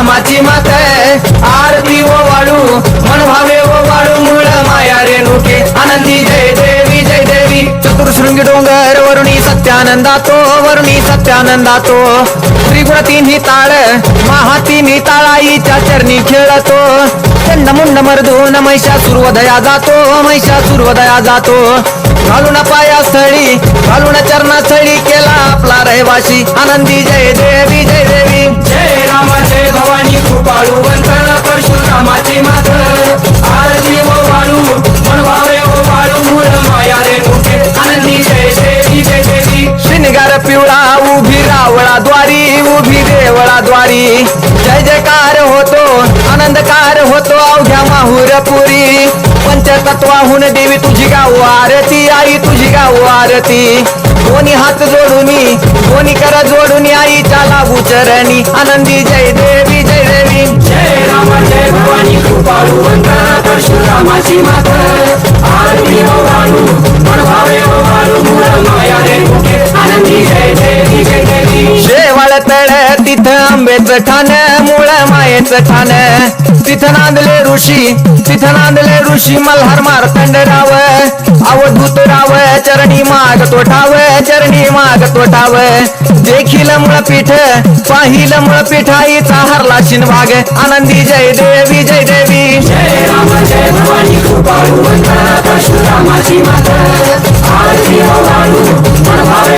परशुरामाची मात आरती ओ वाळू मन भावे ओ वाळू मूळ माया रेणुके आनंदी जय देवी जय देवी चतुर्शृंगी डोंगर वरुणी सत्यानंदातो वरुणी सत्यानंदातो त्रिगुण तिन्ही ताळ महातिन्ही ताळाईच्या चरणी खेळतो चंडमुंड मर्दून महिषासुरवधया जातो महिषासुरवधया जातो घालून पायास्थळी घालून चरणास्थळी केला आपला रहिवासी आनंदी जय देवी जय देवी जय राम जय भवानी कृपाळू वंदन परशुरामाची मात आरती ओ वाळू मन भावे ओ वाळू मूळ माया रेणुके आनंदी जय देवी जय देवी श्रीनिगार पिवळा उभी रावळा द्वारी उभी देवळा द्वारी जय जयकार होतो आनंदकार होतो अवघ्या माहुरपुरी पंचतत्वाहून देवी तुझी गाव आरती आई तुझी गाव आरती दोन्ही हात जोडूनी दोन्ही कर जोडूनी आईच्या लागू चरणी आनंदी जय देवी जय देवी जय राम जय भवानी कृपाळू वंदन परशुरामाची मात आरती ओ वाळू मन भावे ओ वाळू मूळ माया रेणुके आनंदी जय देवी जय देवी शेवाळ तळ तिथं आंबेचं ठाण मूळ मायेचं ठाण तिथं नांदले ऋषी मल्हार मार्तंड राव अवधूत राव चरणी माग तोठाव चरणी माग तोठाव देखील मुळपीठ पाहिल मुळपीठ आईचा हरला शिनभाग आनंदी जय देवी जय देवी जय राम जय भवानी कृपाळू वंदन परशुरामाची मात आरती ओ वाळू मन भावे